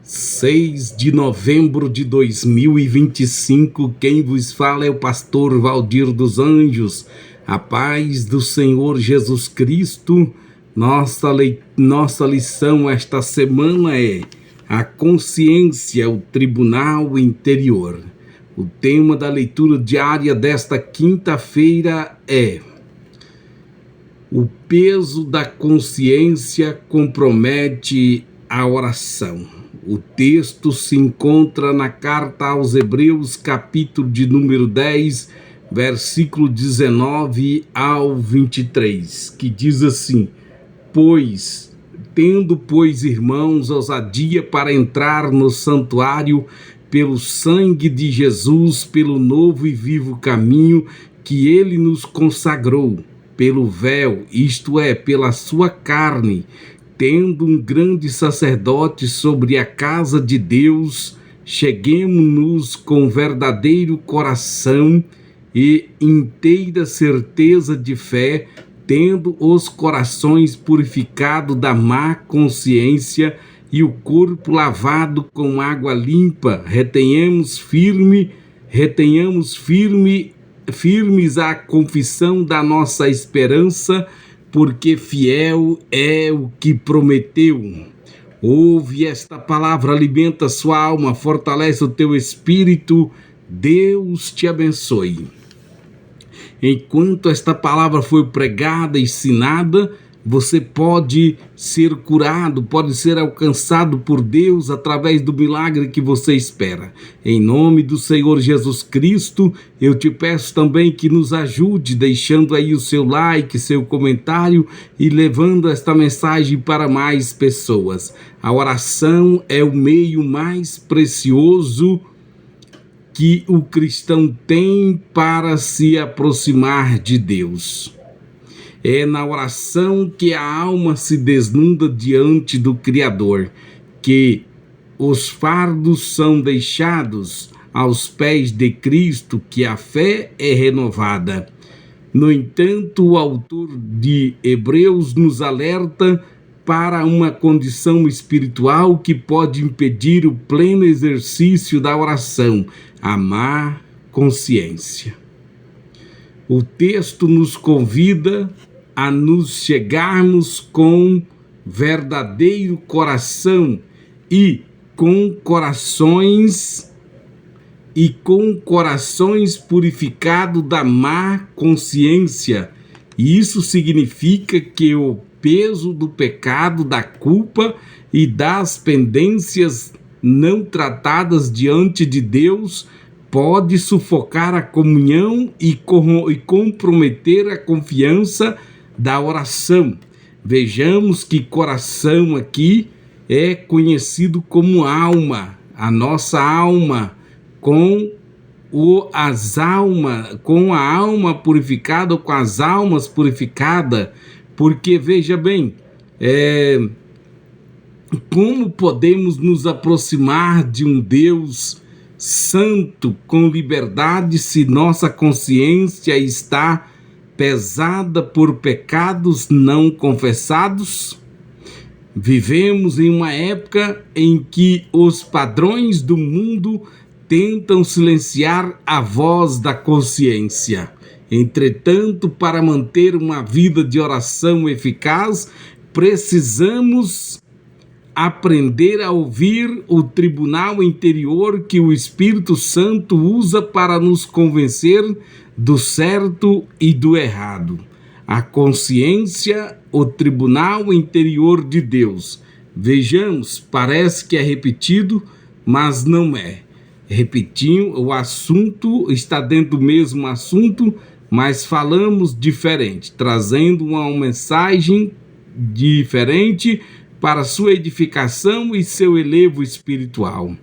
6 de novembro de 2025, quem vos fala é o pastor Valdir dos Anjos. A paz do Senhor Jesus Cristo. Nossa lição esta semana é a consciência, o tribunal interior. O tema da leitura diária desta quinta-feira é: o peso da consciência compromete a oração. O texto se encontra na carta aos Hebreus, capítulo de número 10, versículo 19 ao 23, que diz assim: Tendo, irmãos, ousadia para entrar no santuário pelo sangue de Jesus, pelo novo e vivo caminho que ele nos consagrou, pelo véu, isto é, pela sua carne, tendo um grande sacerdote sobre a casa de Deus, cheguemo-nos com verdadeiro coração e inteira certeza de fé, tendo os corações purificados da má consciência e o corpo lavado com água limpa. Retenhamos firmes a confissão da nossa esperança, porque fiel é o que prometeu. Ouve esta palavra, alimenta sua alma, fortalece o teu espírito. Deus te abençoe. Enquanto esta palavra foi pregada e ensinada, você pode ser curado, pode ser alcançado por Deus através do milagre que você espera. Em nome do Senhor Jesus Cristo, eu te peço também que nos ajude, deixando aí o seu like, seu comentário e levando esta mensagem para mais pessoas. A oração é o meio mais precioso que o cristão tem para se aproximar de Deus. É na oração que a alma se desnuda diante do Criador, que os fardos são deixados aos pés de Cristo, que a fé é renovada. No entanto, o autor de Hebreus nos alerta para uma condição espiritual que pode impedir o pleno exercício da oração: a má consciência. O texto nos convida a nos chegarmos com verdadeiro coração e com corações purificados da má consciência. Isso significa que o peso do pecado, da culpa e das pendências não tratadas diante de Deus pode sufocar a comunhão e comprometer a confiança da oração. Vejamos que coração aqui é conhecido como alma, a nossa alma, com a alma purificada, ou com as almas purificadas, porque veja bem, como podemos nos aproximar de um Deus santo com liberdade se nossa consciência está pesada por pecados não confessados? Vivemos em uma época em que os padrões do mundo tentam silenciar a voz da consciência. Entretanto, para manter uma vida de oração eficaz, precisamos aprender a ouvir o tribunal interior que o Espírito Santo usa para nos convencer do certo e do errado. A consciência, o tribunal interior de Deus. Vejamos, parece que é repetido, mas não é. Repetindo, o assunto está dentro do mesmo assunto, mas falamos diferente, trazendo uma mensagem diferente para sua edificação e seu elevo espiritual.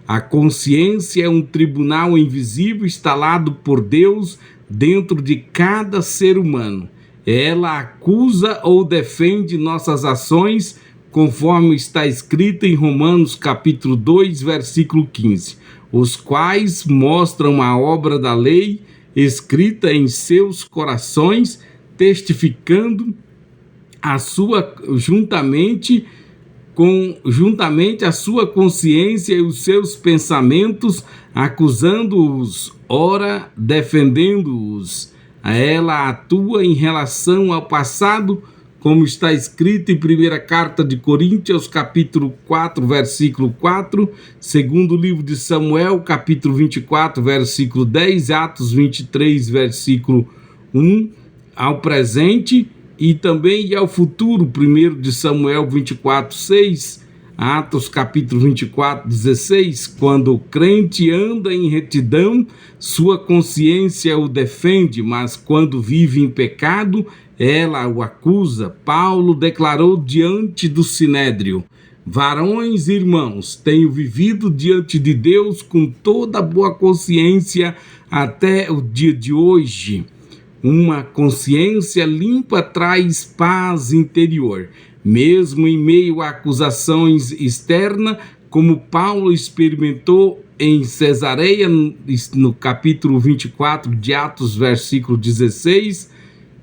A consciência é um tribunal invisível instalado por Deus dentro de cada ser humano. Ela acusa ou defende nossas ações, conforme está escrito em Romanos capítulo 2, versículo 15, os quais mostram a obra da lei escrita em seus corações, testificando a sua juntamente juntamente a sua consciência e os seus pensamentos, acusando-os, ora defendendo-os. Ela atua em relação ao passado, como está escrito em 1ª Carta de Coríntios, capítulo 4, versículo 4, segundo livro de Samuel, capítulo 24, versículo 10, Atos 23, versículo 1, ao presente e também ao futuro, 1 de Samuel 24, 6, Atos capítulo 24, 16, quando o crente anda em retidão, sua consciência o defende, mas quando vive em pecado, ela o acusa. Paulo declarou diante do Sinédrio: varões e irmãos, tenho vivido diante de Deus com toda boa consciência até o dia de hoje. Uma consciência limpa traz paz interior, mesmo em meio a acusações externas, como Paulo experimentou em Cesareia, no capítulo 24 de Atos, versículo 16.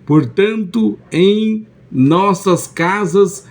Portanto, em nossas casas,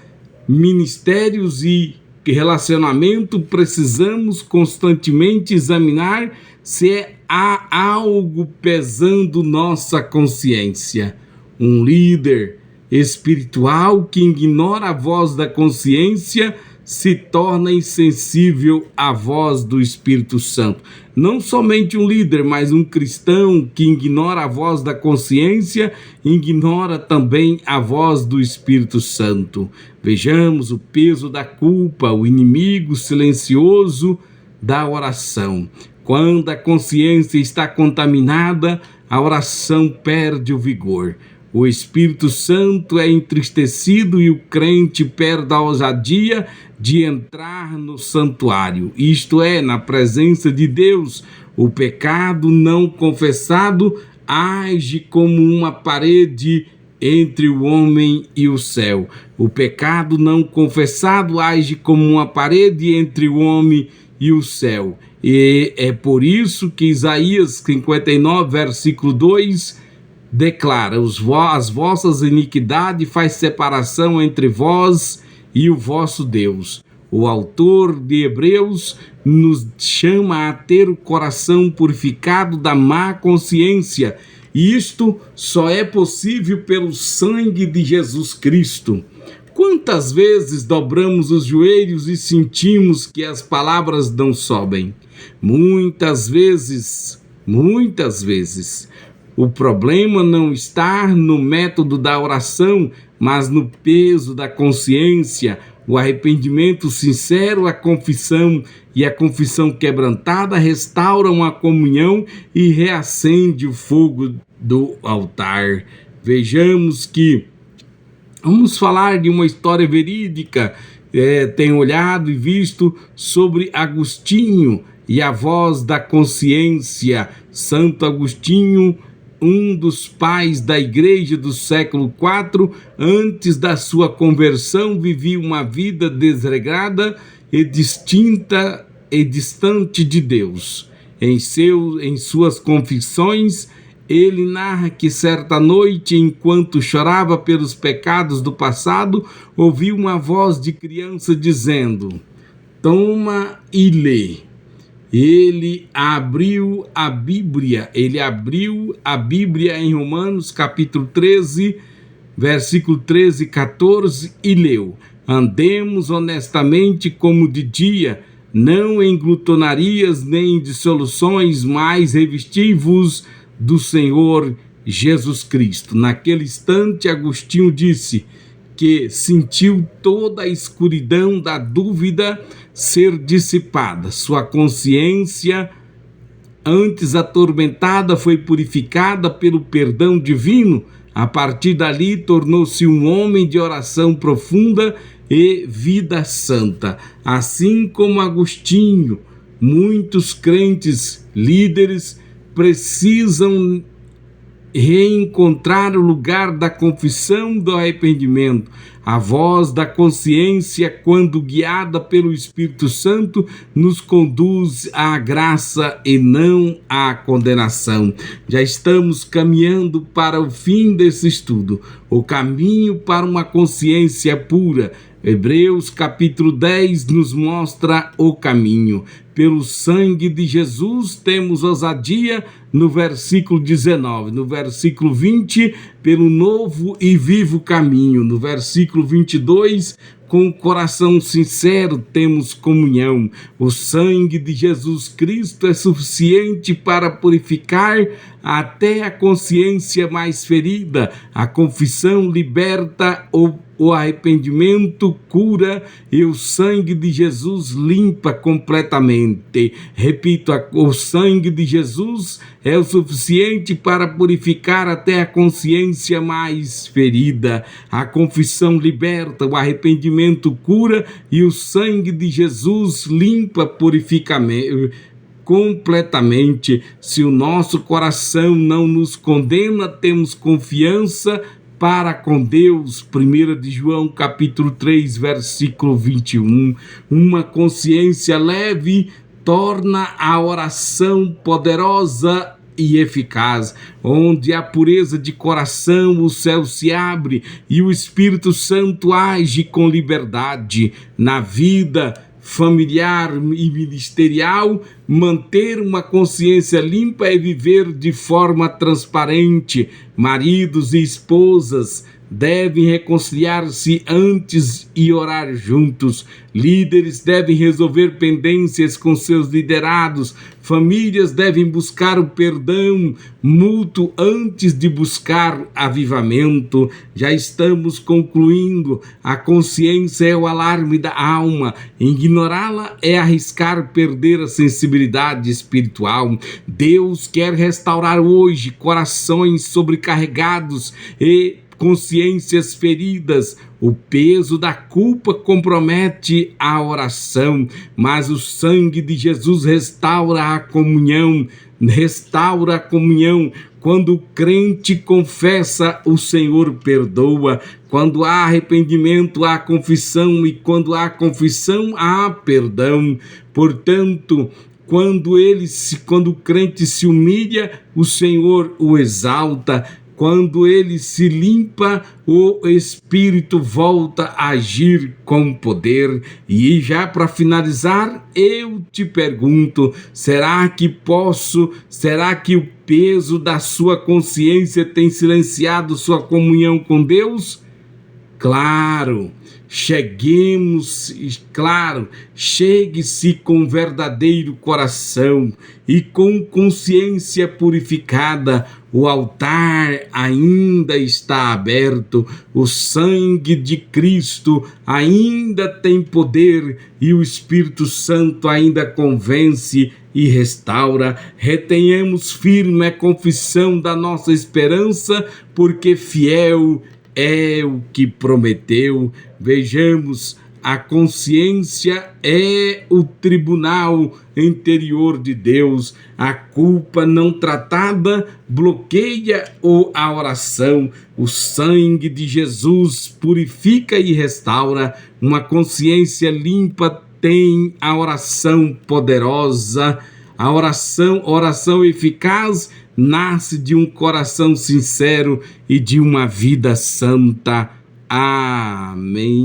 ministérios e relacionamento, precisamos constantemente examinar se há algo pesando nossa consciência. Um líder espiritual que ignora a voz da consciência se torna insensível à voz do Espírito Santo. Não somente um líder, mas um cristão que ignora a voz da consciência, ignora também a voz do Espírito Santo. Vejamos o peso da culpa, o inimigo silencioso da oração. Quando a consciência está contaminada, a oração perde o vigor. O Espírito Santo é entristecido e o crente perde a ousadia de entrar no santuário, isto é, na presença de Deus. O pecado não confessado age como uma parede entre o homem e o céu. O pecado não confessado age como uma parede entre o homem e o céu. E é por isso que Isaías 59, versículo 2, declara: as vossas iniquidades faz separação entre vós e o vosso Deus. O autor de Hebreus nos chama a ter o coração purificado da má consciência, e isto só é possível pelo sangue de Jesus Cristo. Quantas vezes dobramos os joelhos e sentimos que as palavras não sobem? Muitas vezes. O problema não está no método da oração, mas no peso da consciência. O arrependimento sincero, a confissão e a confissão quebrantada restauram a comunhão e reacende o fogo do altar. Vamos falar de uma história verídica. Tenho olhado e visto sobre Agostinho e a voz da consciência. Santo Agostinho, um dos pais da igreja do século IV, antes da sua conversão, vivia uma vida desregrada e distinta e distante de Deus. Em suas confissões, ele narra que certa noite, enquanto chorava pelos pecados do passado, ouviu uma voz de criança dizendo: toma e lê. Ele abriu a Bíblia em Romanos capítulo 13, versículo 13 e 14, e leu: andemos honestamente como de dia, não em glutonarias nem em dissoluções, mas revesti-vos do Senhor Jesus Cristo. Naquele instante, Agostinho disse que sentiu toda a escuridão da dúvida ser dissipada. Sua consciência, antes atormentada, foi purificada pelo perdão divino. A partir dali, tornou-se um homem de oração profunda e vida santa. Assim como Agostinho, muitos crentes líderes precisam reencontrar o lugar da confissão do arrependimento. A voz da consciência, quando guiada pelo Espírito Santo, nos conduz à graça e não à condenação. Já estamos caminhando para o fim desse estudo. O caminho para uma consciência pura Hebreus capítulo 10 nos mostra o caminho. Pelo sangue de Jesus temos ousadia, no versículo 19. No versículo 20, pelo novo e vivo caminho. No versículo 22, com o coração sincero temos comunhão. O sangue de Jesus Cristo é suficiente para purificar até a consciência mais ferida. A confissão liberta o arrependimento cura e o sangue de Jesus limpa completamente. Repito, o sangue de Jesus é o suficiente para purificar até a consciência mais ferida. A confissão liberta, o arrependimento cura e o sangue de Jesus limpa, purifica completamente. Se o nosso coração não nos condena, temos confiança para com Deus. 1 de João capítulo 3, versículo 21. Uma consciência leve torna a oração poderosa e eficaz. Onde há pureza de coração, o céu se abre e o Espírito Santo age com liberdade. Na vida familiar e ministerial, manter uma consciência limpa é viver de forma transparente. Maridos e esposas devem reconciliar-se antes e orar juntos. Líderes devem resolver pendências com seus liderados. Famílias devem buscar o perdão mútuo antes de buscar avivamento. Já estamos concluindo. A consciência é o alarme da alma. Ignorá-la é arriscar perder a sensibilidade espiritual. Deus quer restaurar hoje corações sobrecarregados e consciências feridas. O peso da culpa compromete a oração, mas o sangue de Jesus restaura a comunhão. Restaura a comunhão. Quando o crente confessa, o Senhor perdoa. Quando há arrependimento, há confissão, e quando há confissão, há perdão. Portanto, quando o crente se humilha, o Senhor o exalta. Quando ele se limpa, o Espírito volta a agir com poder. E já para finalizar, eu te pergunto, será que o peso da sua consciência tem silenciado sua comunhão com Deus? Chegue-se com verdadeiro coração e com consciência purificada. O altar ainda está aberto, o sangue de Cristo ainda tem poder e o Espírito Santo ainda convence e restaura. Retenhamos firme a confissão da nossa esperança, porque fiel é o que prometeu. Vejamos, a consciência é o tribunal interior de Deus. A culpa não tratada bloqueia a oração. O sangue de Jesus purifica e restaura. Uma consciência limpa tem a oração poderosa. A oração eficaz nasce de um coração sincero e de uma vida santa. Amém.